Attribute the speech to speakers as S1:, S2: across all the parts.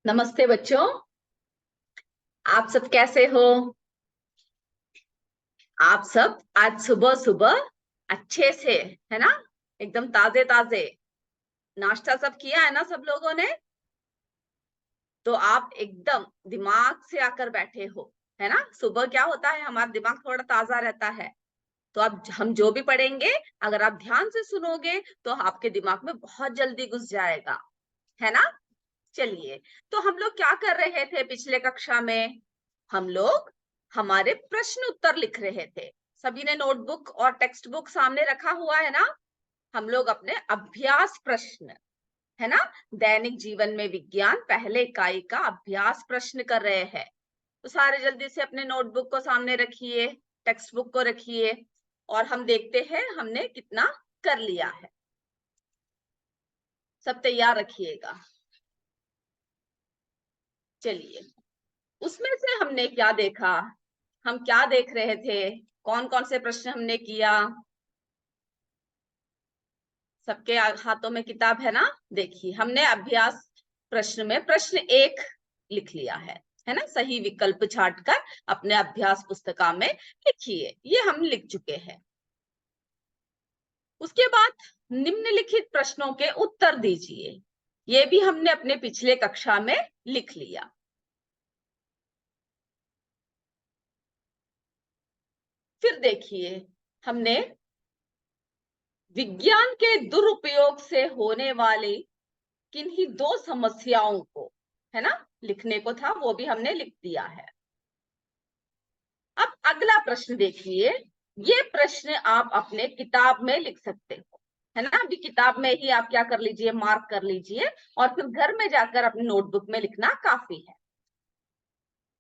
S1: नमस्ते बच्चों। आप सब कैसे हो? आप सब आज सुबह सुबह अच्छे से, है ना, एकदम ताजे ताजे नाश्ता सब किया है ना सब लोगों ने? तो आप एकदम दिमाग से आकर बैठे हो, है ना। सुबह क्या होता है, हमारा दिमाग थोड़ा ताजा रहता है। तो अब हम जो भी पढ़ेंगे, अगर आप ध्यान से सुनोगे तो आपके दिमाग में बहुत जल्दी घुस जाएगा, है ना। चलिए, तो हम लोग क्या कर रहे थे पिछले कक्षा में? हम लोग हमारे प्रश्न उत्तर लिख रहे थे। सभी ने नोटबुक और टेक्स्ट बुक सामने रखा हुआ है ना। हम लोग अपने अभ्यास प्रश्न, है ना, दैनिक जीवन में विज्ञान पहले इकाई का अभ्यास प्रश्न कर रहे हैं। तो सारे जल्दी से अपने नोटबुक को सामने रखिए, टेक्स्ट बुक को रखिए, और हम देखते हैं हमने कितना कर लिया है। सब तैयार रखिएगा। चलिए, उसमें से हमने क्या देखा, हम क्या देख रहे थे, कौन कौन से प्रश्न हमने किया? सबके हाथों में किताब है ना? देखिए, हमने अभ्यास प्रश्न में प्रश्न 1 लिख लिया है ना। सही विकल्प छांटकर अपने अभ्यास पुस्तिका में लिखिए। ये हम लिख चुके हैं। उसके बाद निम्नलिखित प्रश्नों के उत्तर दीजिए। ये भी हमने अपने पिछले कक्षा में लिख लिया। फिर देखिए, हमने विज्ञान के दुरुपयोग से होने वाली किन्हीं 2 समस्याओं को, है ना, लिखने को था, वो भी हमने लिख दिया है। अब अगला प्रश्न देखिए। ये प्रश्न आप अपने किताब में लिख सकते हो, है ना। अभी किताब में ही आप क्या कर लीजिए, मार्क कर लीजिए, और फिर घर में जाकर अपनी नोटबुक में लिखना काफी है।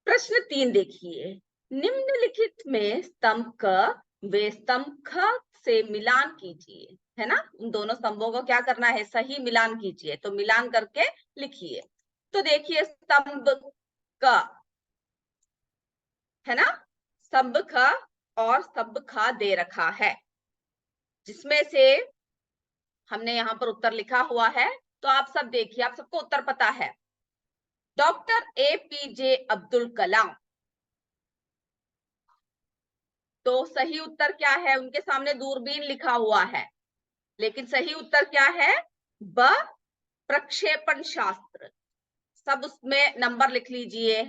S1: प्रश्न 3 देखिए। निम्नलिखित में स्तंभ क व स्तंभ ख से मिलान कीजिए, है ना। उन दोनों स्तंभों को क्या करना है, सही मिलान कीजिए। तो मिलान करके लिखिए। तो देखिए, स्तंभ क, है ना, स्तंभ ख और स्तंभ ख दे रखा है, जिसमें से हमने यहाँ पर उत्तर लिखा हुआ है। तो आप सब देखिए, आप सबको उत्तर पता है। Doctor APJ Abdul Kalam. तो सही उत्तर क्या है? उनके सामने दूरबीन लिखा हुआ है, लेकिन सही उत्तर क्या है? ब, प्रक्षेपण शास्त्र। सब उसमें नंबर लिख लीजिए।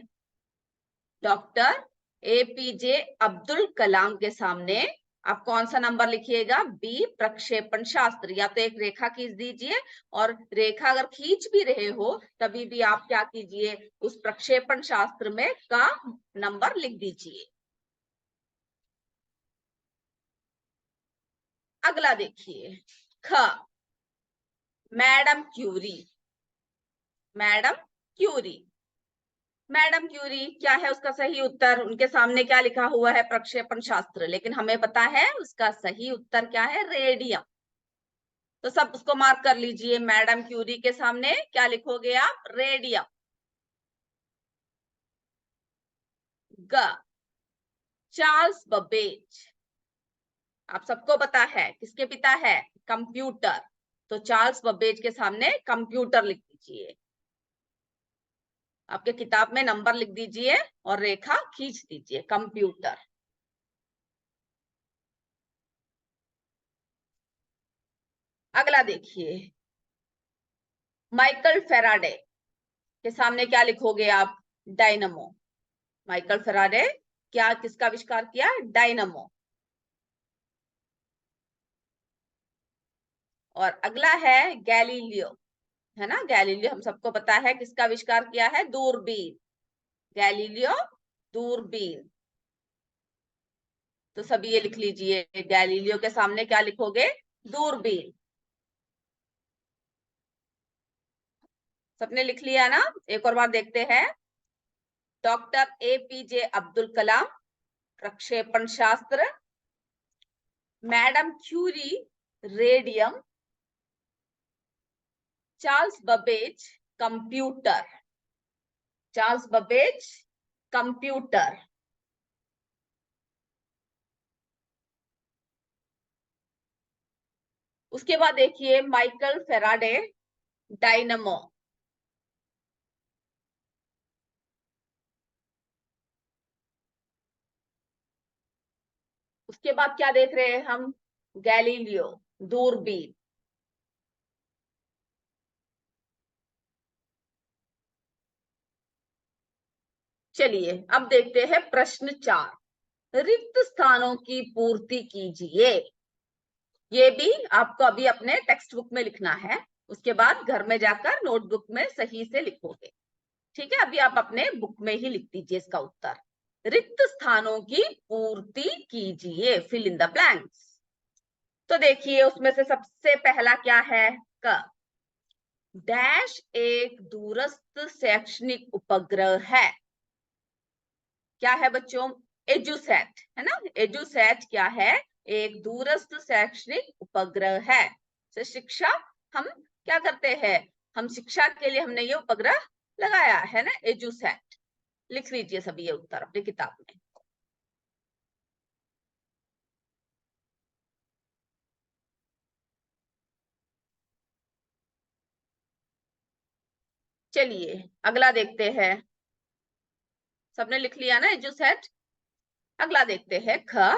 S1: डॉक्टर APJ अब्दुल कलाम के सामने आप कौन सा नंबर लिखिएगा? बी, प्रक्षेपण शास्त्र। या तो एक रेखा खींच दीजिए, और रेखा अगर खींच भी रहे हो तभी भी आप क्या कीजिए, उस प्रक्षेपण शास्त्र में का नंबर लिख दीजिए। अगला देखिए, ख, madam Curie. Madam Curie, madam Curie क्या है उसका सही उत्तर? उनके सामने क्या लिखा हुआ है? प्रक्षेपण शास्त्र। लेकिन हमें पता है उसका सही उत्तर क्या है? रेडियम। तो सब उसको मार्क कर लीजिए। मैडम क्यूरी के सामने क्या लिखोगे आप? रेडियम। ग, चार्ल्स बबेज। आप सबको पता है किसके पिता है? कंप्यूटर। तो चार्ल्स बबेज के सामने कंप्यूटर लिख दीजिए। आपके किताब में नंबर लिख दीजिए और रेखा खींच दीजिए, कंप्यूटर। अगला देखिए, माइकल फेराडे के सामने क्या लिखोगे आप? डायनमो। माइकल फेराडे क्या, किसका आविष्कार किया? डायनमो। और अगला है गैलीलियो, है ना। गैलीलियो हम सबको पता है किसका आविष्कार किया है? दूरबीन। गैलीलियो दूरबीन। तो सभी ये लिख लीजिए, गैलीलियो के सामने क्या लिखोगे? दूरबीन। सबने लिख लिया ना? एक और बार देखते हैं। डॉक्टर APJ अब्दुल कलाम, प्रक्षेपण शास्त्र। Madam Curie, radium. Charles Babbage, computer. Charles Babbage, computer. उसके बाद देखिए, माइकल फेराडे, डायनमो। उसके बाद क्या देख रहे हैं हम? गैलीलियो, दूरबीन। चलिए अब देखते हैं प्रश्न 4। रिक्त स्थानों की पूर्ति कीजिए। ये भी आपको अभी अपने टेक्स्ट बुक में लिखना है, उसके बाद घर में जाकर नोटबुक में सही से लिखोगे। ठीक है, अभी आप अपने बुक में ही लिख दीजिए इसका उत्तर। रिक्त स्थानों की पूर्ति कीजिए, फिल इन द ब्लैंक्स। तो देखिए उसमें से सबसे पहला क्या है? क। डैश एक दूरस्थ शैक्षणिक उपग्रह है। क्या है बच्चों? एजुसैट, है ना। एजुसैट क्या है? एक दूरस्थ शैक्षणिक उपग्रह है। तो शिक्षा, हम क्या करते हैं? हम शिक्षा के लिए हमने ये उपग्रह लगाया है ना, एजुसैट। लिख लीजिए सभी ये उत्तर अपनी किताब में। चलिए अगला देखते हैं। सबने लिख लिया ना एजुसैट? अगला देखते हैं ख।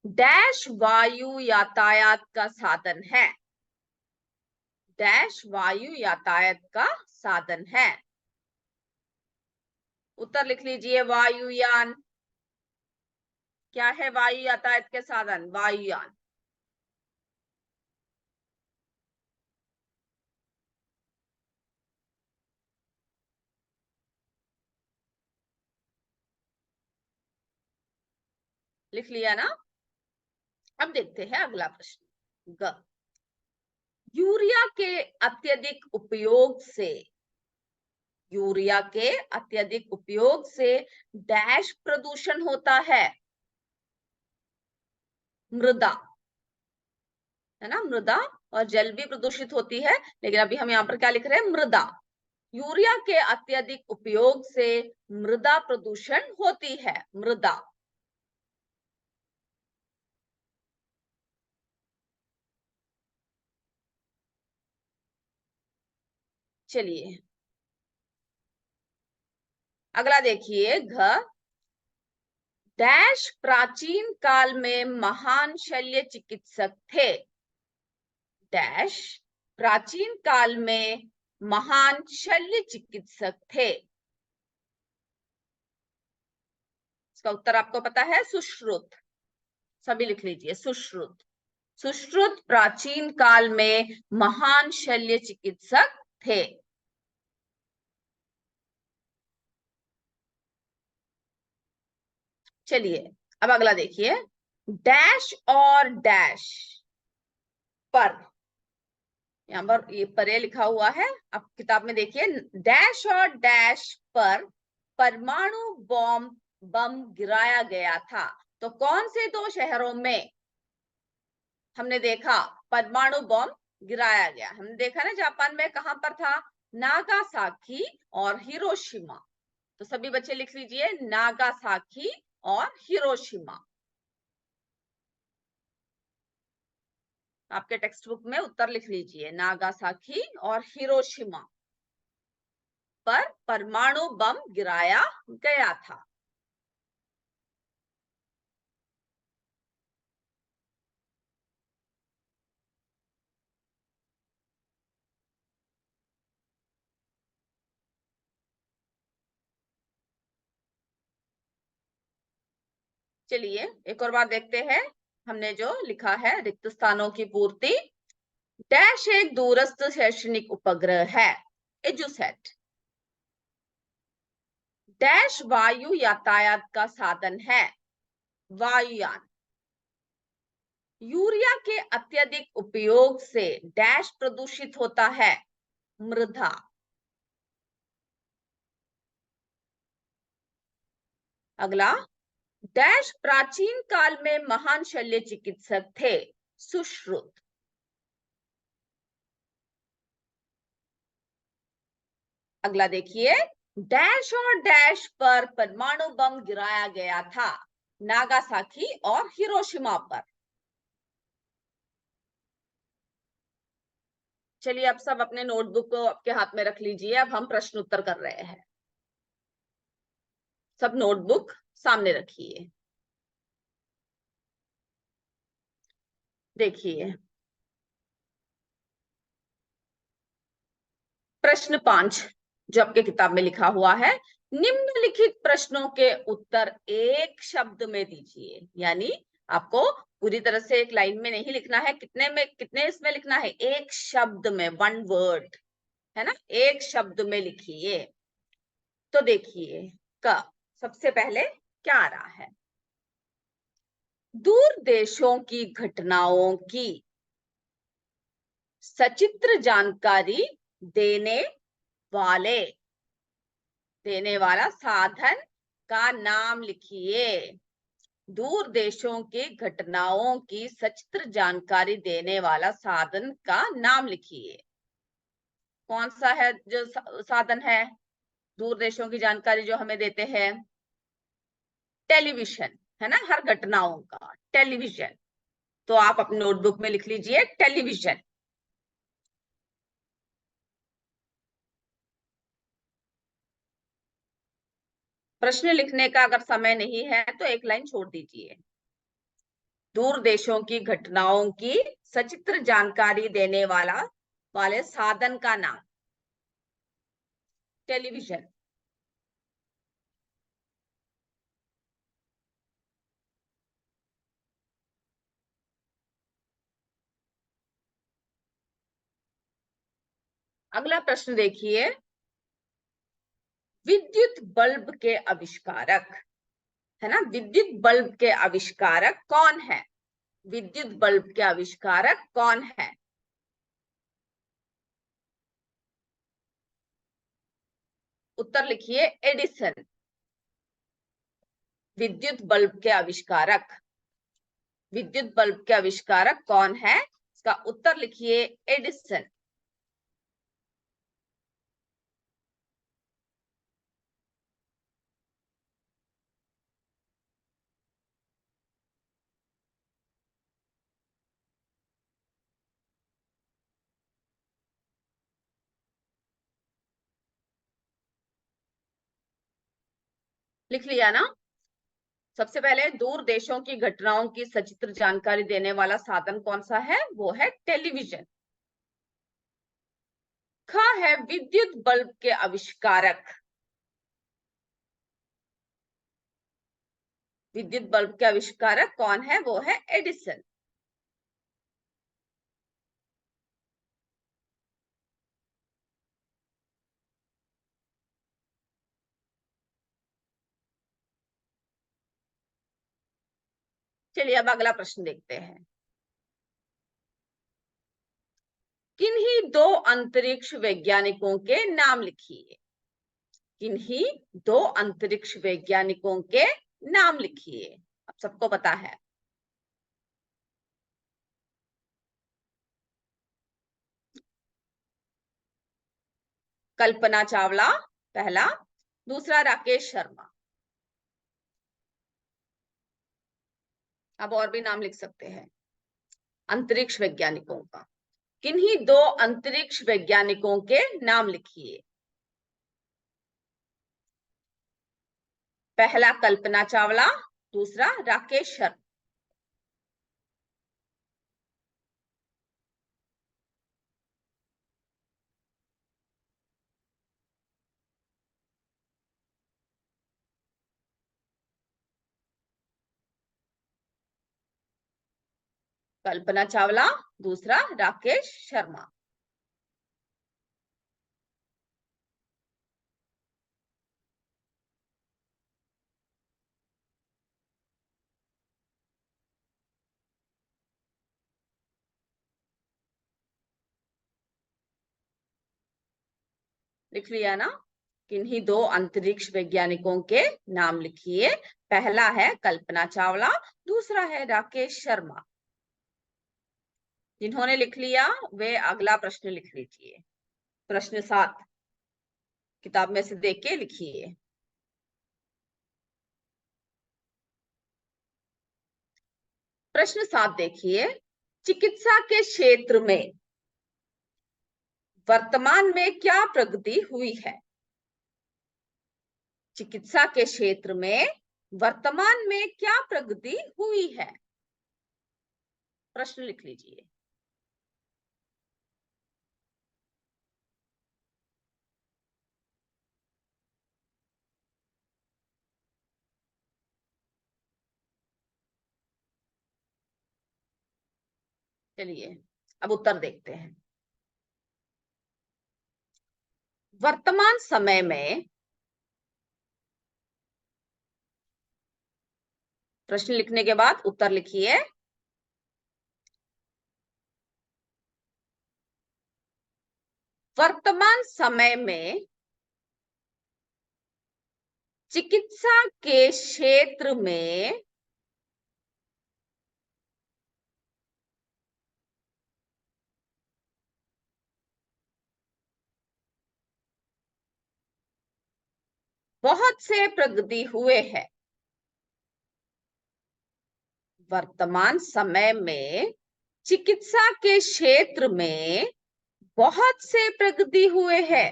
S1: डैश वायु यातायात का साधन है। डैश वायु यातायात का साधन है। उत्तर लिख लीजिए। वायुयान। क्या है वायु यातायात के साधन? वायुयान। लिख लिया ना? अब देखते हैं अगला प्रश्न। ग। यूरिया के अत्यधिक उपयोग से, यूरिया के अत्यधिक उपयोग से डैश प्रदूषण होता है। मृदा, है ना। मृदा और जल भी प्रदूषित होती है, लेकिन अभी हम यहाँ पर क्या लिख रहे हैं? मृदा। यूरिया के अत्यधिक उपयोग से मृदा प्रदूषण होती है। मृदा। चलिए अगला देखिए। घ। डैश प्राचीन काल में महान शल्य चिकित्सक थे। डैश प्राचीन काल में महान शल्य चिकित्सक थे। इसका उत्तर आपको पता है? सुश्रुत। सभी लिख लीजिए, सुश्रुत। सुश्रुत प्राचीन काल में महान शल्य चिकित्सक थे। चलिए अब अगला देखिए। डैश और डैश पर, यहाँ पर ये परे लिखा हुआ है, आप किताब में देखिए। डैश और डैश पर परमाणु बॉम्ब बम गिराया गया था। तो कौन से दो शहरों में हमने देखा परमाणु बॉम्ब गिराया गया? हमने देखा ना जापान में, कहां पर था? नागासाकी और हिरोशिमा। तो सभी बच्चे लिख लीजिए, नागासाकी और हिरोशिमा। आपके टेक्स्ट बुक में उत्तर लिख लीजिए, नागासाकी और हिरोशिमा पर परमाणु बम गिराया गया था। चलिए एक और बात देखते हैं। हमने जो लिखा है रिक्त स्थानों की पूर्ति। डैश एक दूरस्थ शैक्षणिक उपग्रह है। एजुसेट। डैश वायु यातायात का साधन है। वायुयान। यूरिया के अत्यधिक उपयोग से डैश प्रदूषित होता है। मृदा। अगला, डैश प्राचीन काल में महान शल्य चिकित्सक थे। सुश्रुत। अगला देखिए। डैश और डैश पर परमाणु बम गिराया गया था। नागासाकी और हिरोशिमा पर। चलिए अब सब अपने नोटबुक को आपके हाथ में रख लीजिए। अब हम प्रश्न उत्तर कर रहे हैं। सब नोटबुक सामने रखिए। देखिए प्रश्न 5 जो आपके किताब में लिखा हुआ है, निम्नलिखित प्रश्नों के उत्तर एक शब्द में दीजिए। यानी आपको पूरी तरह से एक लाइन में नहीं लिखना है, कितने इसमें लिखना है, एक शब्द में, वन वर्ड, है ना, एक शब्द में लिखिए। तो देखिए क सबसे पहले क्या आ रहा है, दूर देशों की घटनाओं की सचित्र जानकारी देने वाले, देने वाला साधन का नाम लिखिए। दूर देशों की घटनाओं की सचित्र जानकारी देने वाला साधन का नाम लिखिए। कौन सा है जो साधन है दूर देशों की जानकारी जो हमें देते हैं? टेलीविजन, है ना, हर घटनाओं का टेलीविजन। तो आप अपनी नोटबुक में लिख लीजिए टेलीविजन। प्रश्न लिखने का अगर समय नहीं है तो एक लाइन छोड़ दीजिए। दूर देशों की घटनाओं की सचित्र जानकारी देने वाले साधन का नाम टेलीविजन। अगला प्रश्न देखिए, विद्युत बल्ब के आविष्कारक, है ना, विद्युत बल्ब के आविष्कारक कौन है? विद्युत बल्ब के आविष्कारक कौन है? उत्तर लिखिए एडिसन। विद्युत बल्ब के आविष्कारक, विद्युत बल्ब के आविष्कारक कौन है? इसका उत्तर लिखिए एडिसन। लिख लिया ना? सबसे पहले दूर देशों की घटनाओं की सचित्र जानकारी देने वाला साधन कौन सा है? वो है टेलीविजन। ख है विद्युत बल्ब के आविष्कारक। विद्युत बल्ब के आविष्कारक कौन है? वो है एडिसन। चलिए अब अगला प्रश्न देखते हैं। किन्हीं दो अंतरिक्ष वैज्ञानिकों के नाम लिखिए। किन्हीं दो अंतरिक्ष वैज्ञानिकों के नाम लिखिए। अब सबको पता है। कल्पना चावला पहला, दूसरा राकेश शर्मा। अब और भी नाम लिख सकते हैं अंतरिक्ष वैज्ञानिकों का। किन्हीं दो अंतरिक्ष वैज्ञानिकों के नाम लिखिए। पहला कल्पना चावला, दूसरा राकेश शर्मा। कल्पना चावला, दूसरा राकेश शर्मा। लिख लिया ना? किन्हीं दो अंतरिक्ष वैज्ञानिकों के नाम लिखिए। पहला है कल्पना चावला, दूसरा है राकेश शर्मा। जिन्होंने लिख लिया वे अगला प्रश्न लिख लीजिए। प्रश्न 7 किताब में से देख के लिखिए। प्रश्न 7 देखिए, चिकित्सा के क्षेत्र में वर्तमान में क्या प्रगति हुई है? चिकित्सा के क्षेत्र में वर्तमान में क्या प्रगति हुई है? प्रश्न लिख लीजिए। चलिए अब उत्तर देखते हैं। वर्तमान समय में, प्रश्न लिखने के बाद उत्तर लिखिए। वर्तमान समय में चिकित्सा के क्षेत्र में बहुत से प्रगति हुए हैं। वर्तमान समय में चिकित्सा के क्षेत्र में बहुत से प्रगति हुए हैं।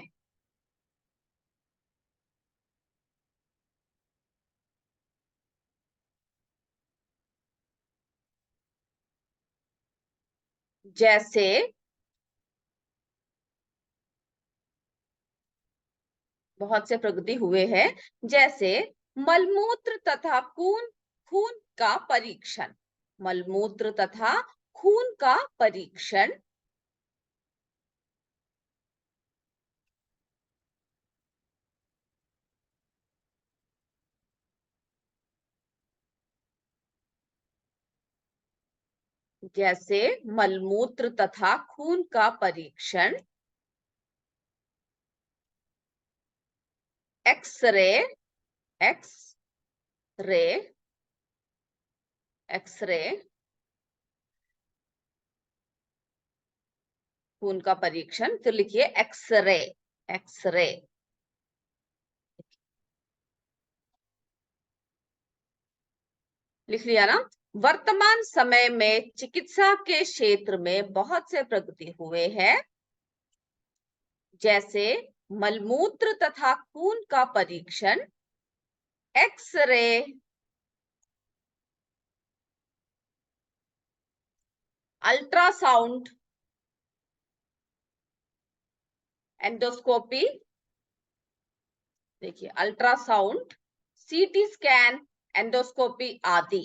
S1: जैसे बहुत से प्रगति हुए हैं, जैसे मलमूत्र तथा खून खून का परीक्षण। मलमूत्र तथा खून का परीक्षण, जैसे मलमूत्र तथा खून का परीक्षण, एक्सरे एक्सरे एक्सरे खून का परीक्षण, तो लिखिए एक्सरे। एक्सरे लिख लिया ना। वर्तमान समय में चिकित्सा के क्षेत्र में बहुत से प्रगति हुए हैं, जैसे मलमूत्र तथा खून का परीक्षण, एक्सरे, अल्ट्रासाउंड, एंडोस्कोपी, देखिए अल्ट्रासाउंड, सीटी स्कैन, एंडोस्कोपी आदि।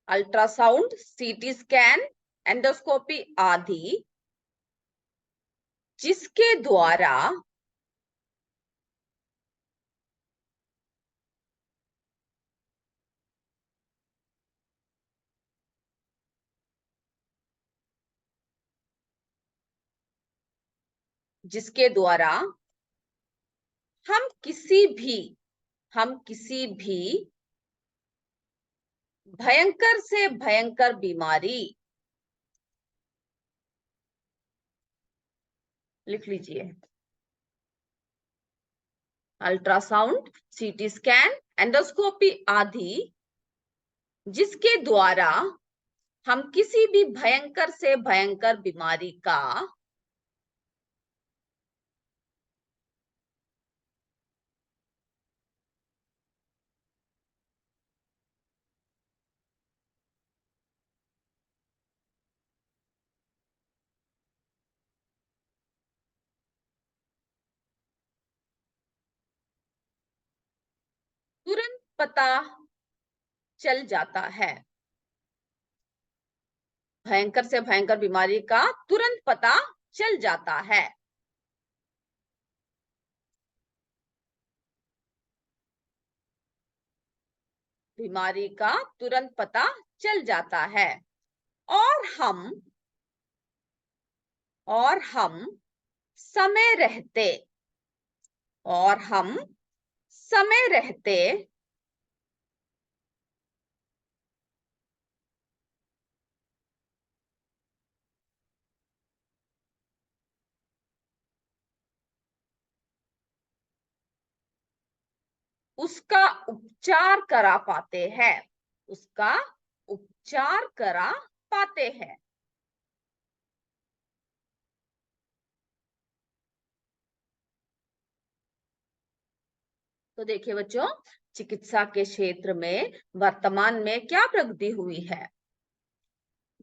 S1: अल्ट्रासाउंड, सीटी स्कैन, एंडोस्कोपी आदि, जिसके द्वारा जिसके द्वारा हम किसी भी भयंकर से भयंकर बीमारी, लिख लीजिए अल्ट्रासाउंड, सीटी स्कैन, एंडोस्कोपी आदि, जिसके द्वारा हम किसी भी भयंकर से भयंकर बीमारी का तुरंत पता चल जाता है। भयंकर से भयंकर बीमारी का तुरंत पता चल जाता है। बीमारी का तुरंत पता चल जाता है। और हम और हम समय रहते और हम समय रहते उसका उपचार करा पाते हैं, उसका उपचार करा पाते हैं। तो देखिए बच्चों, चिकित्सा के क्षेत्र में वर्तमान में क्या प्रगति हुई है।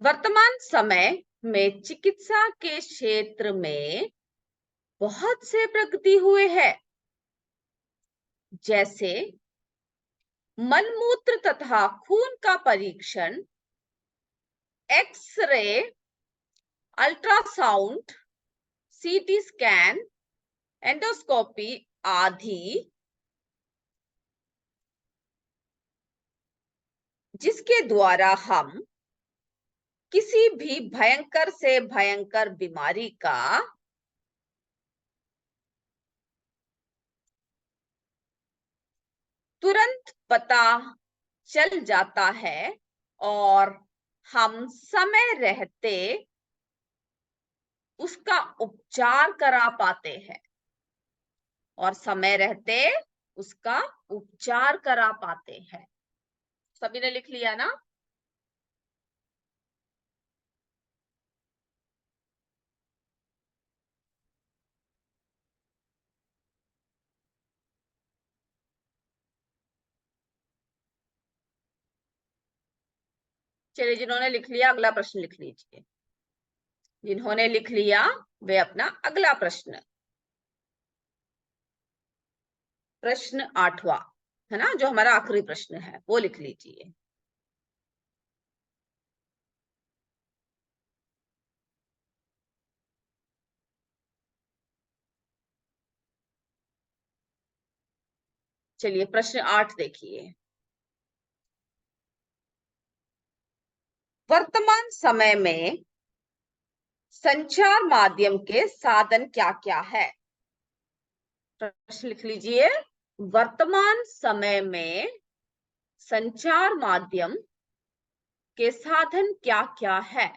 S1: वर्तमान समय में चिकित्सा के क्षेत्र में बहुत से प्रगति हुए हैं, जैसे मलमूत्र तथा खून का परीक्षण, x ray, ultrasound, CT scan, endoscopy आदि, जिसके द्वारा हम किसी भी भयंकर से भयंकर बीमारी का तुरंत पता चल जाता है और हम समय रहते उसका उपचार करा पाते हैं, और समय रहते उसका उपचार करा पाते हैं। सभी ने लिख लिया ना? चलिए, जिन्होंने लिख लिया अगला प्रश्न लिख लीजिए। जिन्होंने लिख लिया वे अपना अगला प्रश्न, प्रश्न 8वां है ना, जो हमारा आखिरी प्रश्न है, वो लिख लीजिए। चलिए प्रश्न 8 देखिए। वर्तमान समय में संचार माध्यम के साधन क्या क्या है? प्रश्न लिख लीजिए। वर्तमान समय में संचार माध्यम के साधन क्या क्या है?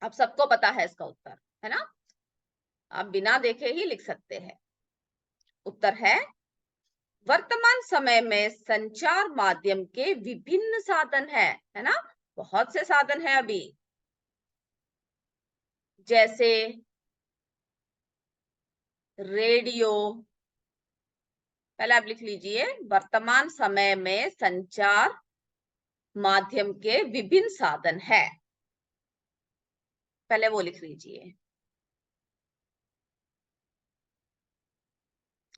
S1: अब सबको पता है इसका उत्तर, है ना? आप बिना देखे ही लिख सकते हैं। उत्तर है, वर्तमान समय में संचार माध्यम के विभिन्न साधन है ना? बहुत से साधन है अभी, जैसे रेडियो। पहले आप लिख लीजिए, वर्तमान समय में संचार माध्यम के विभिन्न साधन है, पहले वो लिख लीजिए।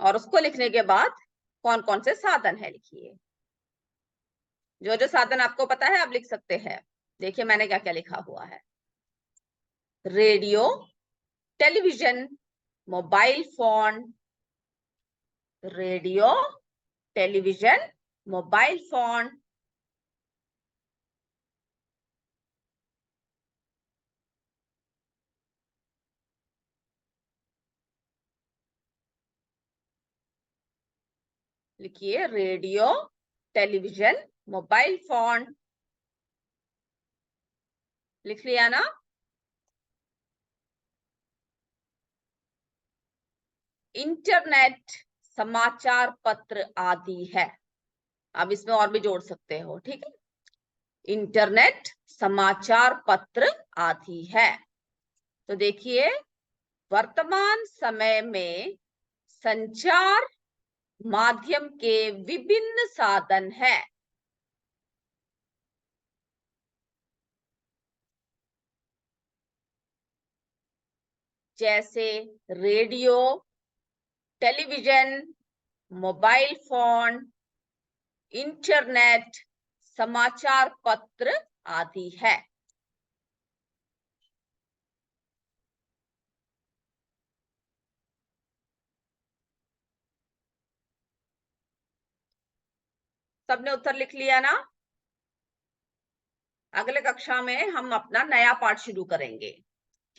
S1: और उसको लिखने के बाद कौन कौन से साधन है लिखिए। जो जो साधन आपको पता है आप लिख सकते हैं। देखिए मैंने क्या क्या लिखा हुआ है। Radio, television, mobile phone, radio, television, mobile phone, लिखिए रेडियो, टेलीविजन, मोबाइल फोन। लिख लिया ना? इंटरनेट, समाचार पत्र आदि है। अब इसमें और भी जोड़ सकते हो, ठीक है? इंटरनेट, समाचार पत्र आदि है। तो देखिए, वर्तमान समय में संचार माध्यम के विभिन्न साधन है, जैसे radio, television, mobile phone, internet, समाचार पत्र आदि है। सबने उत्तर लिख लिया ना? अगले कक्षा में हम अपना नया पाठ शुरू करेंगे,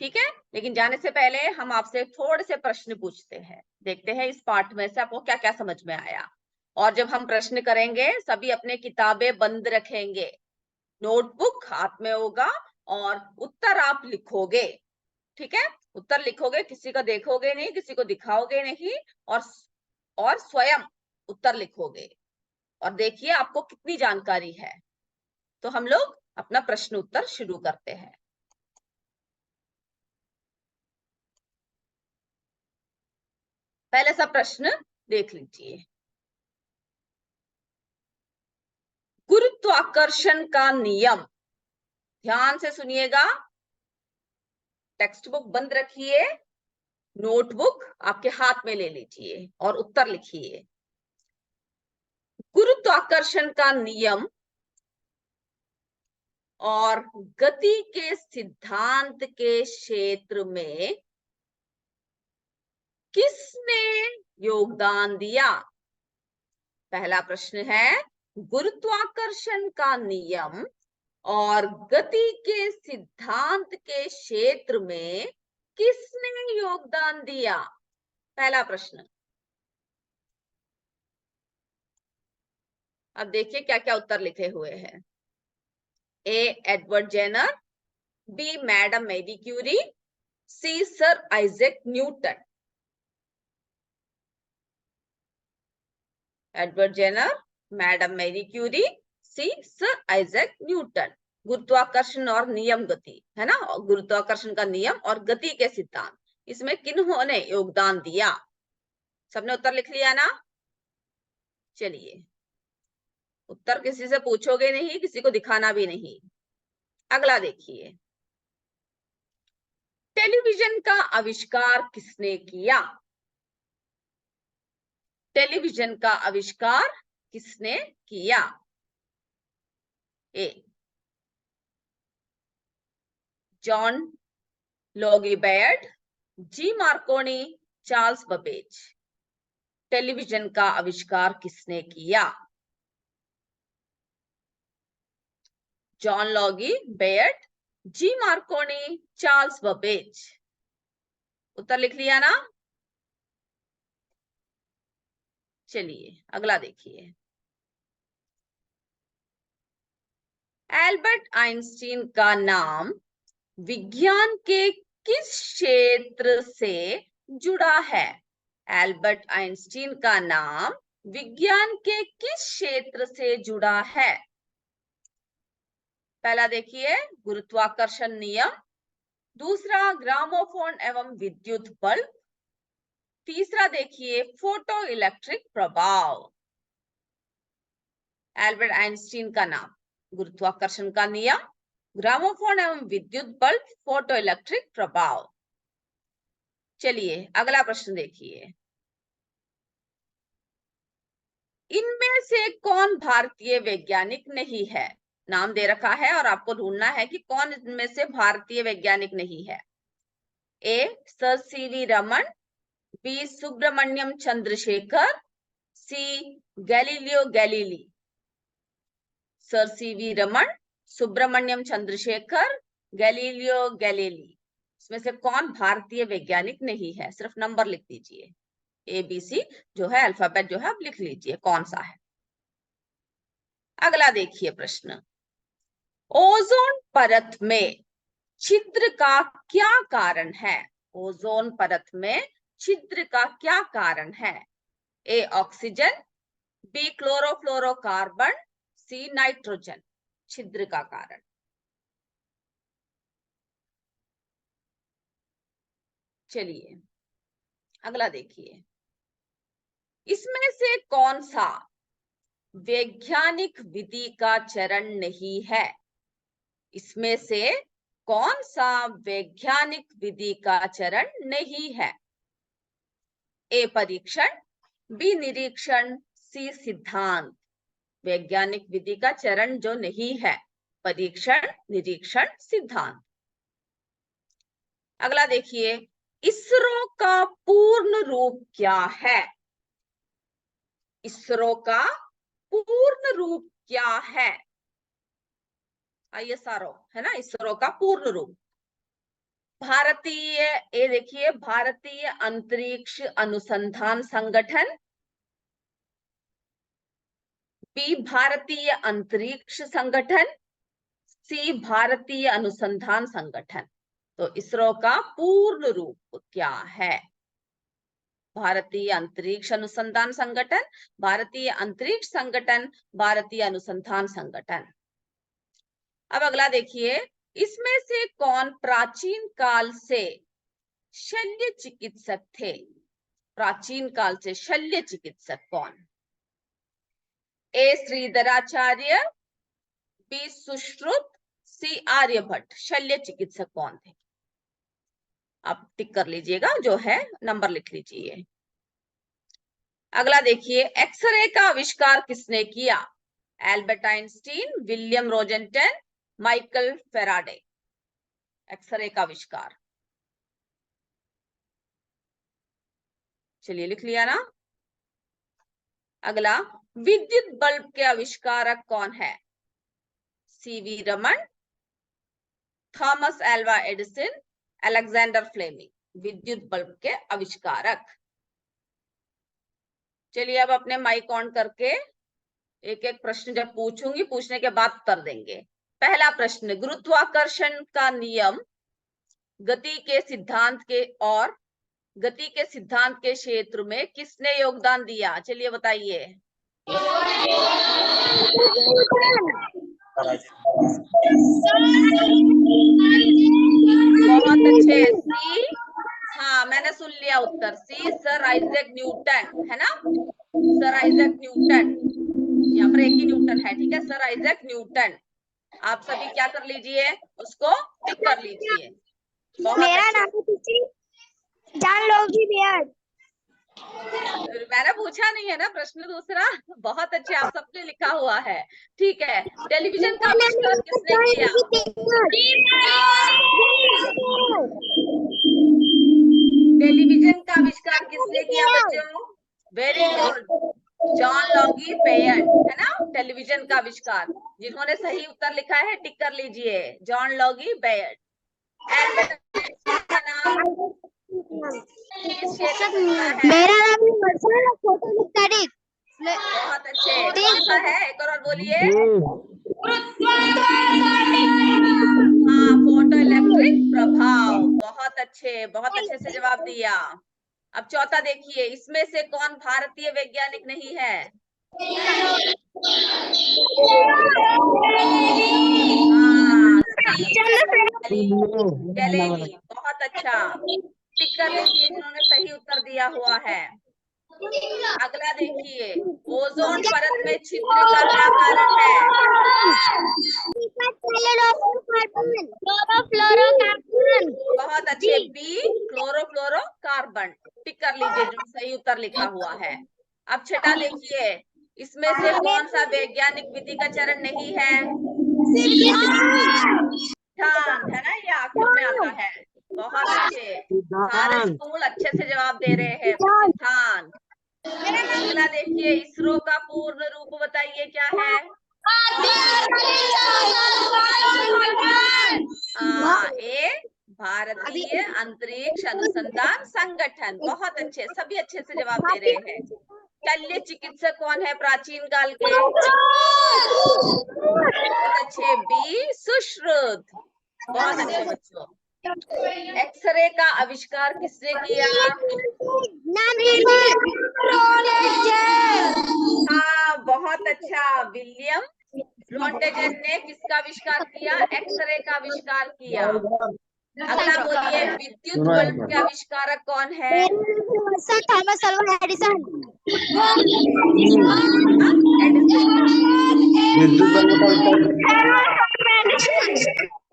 S1: ठीक है? लेकिन जाने से पहले हम आपसे थोड़े से प्रश्न पूछते हैं, देखते हैं इस पाठ में से आपको क्या क्या समझ में आया। और जब हम प्रश्न करेंगे, सभी अपने किताबें बंद रखेंगे, नोटबुक हाथ में होगा और उत्तर आप लिखोगे, ठीक है। उत्तर लिखोगे, किसी को देखोगे नहीं, किसी को दिखाओगे नहीं, और स्वयं उत्तर लिखोगे। और देखिए आपको कितनी जानकारी है। तो हम लोग अपना प्रश्न उत्तर शुरू करते हैं। पहले सा प्रश्न देख लीजिए। गुरुत्वाकर्षण का नियम, ध्यान से सुनिएगा, टेक्स्ट बुक बंद रखिए, नोटबुक आपके हाथ में ले लीजिए और उत्तर लिखिए। गुरुत्वाकर्षण का नियम और गति के सिद्धांत के क्षेत्र में किसने योगदान दिया? पहला प्रश्न है, गुरुत्वाकर्षण का नियम और गति के सिद्धांत के क्षेत्र में किसने योगदान दिया? पहला प्रश्न। अब देखिए क्या क्या उत्तर लिखे हुए हैं। A Edward Jenner, B madam Marie Curie, C sir Isaac Newton. Edward Jenner, madam Marie Curie, C sir Isaac Newton. गुरुत्वाकर्षण और नियम गति, है ना, गुरुत्वाकर्षण का नियम और गति के सिद्धांत, इसमें किन्होंने योगदान दिया? सबने उत्तर लिख लिया ना? चलिए, उत्तर किसी से पूछोगे नहीं, किसी को दिखाना भी नहीं। अगला देखिए, टेलीविजन का आविष्कार किसने किया? टेलीविजन का आविष्कार किसने किया? A John Logie Baird, G Marconi, Charles Babbage. Television का आविष्कार किसने किया? John Logie Baird, G Marconi, Charles Babbage. उत्तर लिख लिया ना? चलिए अगला देखिए, एल्बर्ट आइंस्टीन का नाम विज्ञान के किस क्षेत्र से जुड़ा है? एल्बर्ट आइंस्टीन का नाम विज्ञान के किस क्षेत्र से जुड़ा है? पहला देखिए, गुरुत्वाकर्षण नियम, दूसरा ग्रामोफोन एवं विद्युत बल्ब, तीसरा देखिए फोटो इलेक्ट्रिक प्रभाव। एल्बर्ट आइंस्टीन का नाम, गुरुत्वाकर्षण का नियम, ग्रामोफोन एवं विद्युत बल्ब, फोटो इलेक्ट्रिक प्रभाव। चलिए अगला प्रश्न देखिए, इनमें से कौन भारतीय वैज्ञानिक नहीं है? नाम दे रखा है और आपको ढूंढना है कि कौन इनमें से भारतीय वैज्ञानिक नहीं है। A sir C V Raman, B Subrahmanyan Chandrasekhar, C Galileo Galilei. Sir C V Raman, Subrahmanyan Chandrasekhar, Galileo Galilei, इसमें से कौन भारतीय वैज्ञानिक नहीं है? सिर्फ नंबर लिख दीजिए, ABC जो है अल्फाबेट जो है आप लिख लीजिए कौन सा है। अगला देखिए प्रश्न, ओजोन परत में छिद्र का क्या कारण है? ओजोन परत में छिद्र का क्या कारण है? A oxygen, B chlorofluorocarbon, C nitrogen. छिद्र का कारण। चलिए अगला देखिए, इसमें से कौन सा वैज्ञानिक विधि का चरण नहीं है? इसमें से कौन सा वैज्ञानिक विधि का चरण नहीं है? ए परीक्षण, बी निरीक्षण, सी सिद्धांत। वैज्ञानिक विधि का चरण जो नहीं है, परीक्षण, निरीक्षण, सिद्धांत। अगला देखिए, इसरो का पूर्ण रूप क्या है? इसरो का पूर्ण रूप क्या है? ISRO है ना, इसरो का पूर्ण रूप। भारतीय, ये देखिए, भारतीय अंतरिक्ष अनुसंधान संगठन, बी भारतीय अंतरिक्ष संगठन, सी भारतीय अनुसंधान संगठन। तो इसरो का पूर्ण रूप क्या है? भारतीय अंतरिक्ष अनुसंधान संगठन, भारतीय अंतरिक्ष संगठन, भारतीय अनुसंधान संगठन। अब अगला देखिए, इसमें से कौन प्राचीन काल से शल्य चिकित्सक थे? प्राचीन काल से शल्य चिकित्सक कौन? ए श्रीधराचार्य, बी सुश्रुत, सी आर्यभट्ट। शल्य चिकित्सक कौन थे? आप टिक कर लीजिएगा, जो है नंबर लिख लीजिए। अगला देखिए, एक्सरे का आविष्कार किसने किया? Albert Einstein, William Roentgen, Michael Faraday. X ray का आविष्कार, चलिए लिख लिया ना। अगला, विद्युत बल्ब के आविष्कारक कौन है? C V Raman, Thomas Alva Edison, Alexander Fleming. विद्युत बल्ब के आविष्कारक। चलिए अब अपने माइक ऑन करके एक एक प्रश्न जब पूछूंगी, पूछने के बाद उत्तर देंगे। पहला प्रश्न, गुरुत्वाकर्षण का नियम गति के सिद्धांत के क्षेत्र में किसने योगदान दिया? चलिए बताइए। बहुत अच्छे, सी। हाँ, मैंने सुन लिया उत्तर, सी सर आइजैक न्यूटन, है ना? सर आइजैक न्यूटन, यहाँ पर एक ही न्यूटन है, ठीक है, सर आइजैक न्यूटन। आप सभी क्या कर लीजिए, उसको टिक कर लीजिए।
S2: मेरा नाम जान लोगी बेयर।
S1: मैंने पूछा नहीं है ना प्रश्न दूसरा। बहुत अच्छे, आप सबने लिखा हुआ है, ठीक है। टेलीविजन का आविष्कार किसने किया? टेलीविजन का आविष्कार किसने किया बच्चों? Very good, John Logie Baird, है ना? टेलीविजन का आविष्कार। जिन्होंने सही उत्तर लिखा है टिक कर लीजिए, John Logie Baird. Albert Einstein का नाम किस क्षेत्र में होता है?
S2: मेरा नाम फोटो।
S1: बहुत अच्छे, कौन सा है? एक और बोलिए। हाँ, फोटो इलेक्ट्रिक प्रभाव। बहुत अच्छे से जवाब दिया। अब चौथा देखिए, इसमें से कौन भारतीय वैज्ञानिक नहीं है? गैलीली। बहुत अच्छा, टिक कर लीजिए जिन्होंने सही उत्तर दिया हुआ है। अगला देखिए, ओजोन परत में छिद्र का क्या कारण है? बहुत अच्छे, बी क्लोरोफ्लोरोकार्बन। टिक कर लीजिए जो सही उत्तर लिखा हुआ है। अब छठा देखिए, इसमें से कौन सा वैज्ञानिक विधि का चरण नहीं है? सिद्धांत, है ना, ये आखिर में आता है। बहुत अच्छे, सारे स्कूल अच्छे से जवाब दे रहे हैं, सिद्धांत। अगला देखिए, इसरो का पूर्ण रूप बताइए क्या है? ए भारतीय अंतरिक्ष अनुसंधान संगठन। बहुत अच्छे, सभी अच्छे से जवाब दे रहे हैं। शल्य चिकित्सक कौन है प्राचीन काल के? बहुत अच्छे, बी सुश्रुत। बहुत अच्छे बच्चों। एक्सरे का आविष्कार किसने किया? हाँ, बहुत अच्छा, विलियम रोंटेजन ने किसका आविष्कार किया? एक्सरे का आविष्कार किया। अगला बोलिए, विद्युत बल्ब के आविष्कारक कौन है?
S2: Thomas Alva Edison.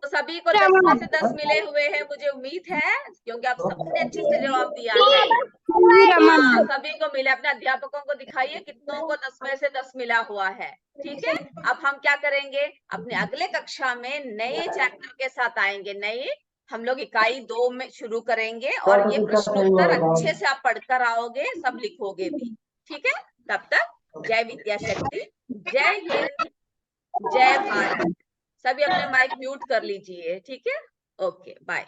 S1: तो सभी को 10 में से 10 मिले हुए हैं, मुझे उम्मीद है, क्योंकि आप सबने अच्छे से जवाब दिया है। सभी को मिले। अपने अध्यापकों को दिखाइए कितनों को 10 में से 10 मिला हुआ है, ठीक है। अब हम क्या करेंगे, अपने अगले कक्षा में नए चैप्टर के साथ आएंगे। नए हम लोग इकाई 2 में शुरू करेंगे, और ये प्रश्नोत्तर अच्छे से आप पढ़कर आओगे, सब लिखोगे भी, ठीक है। तब तक जय विद्या शक्ति, जय हिंद, जय भारत। सभी अपने माइक म्यूट कर लीजिए, ठीक है। Okay, bye.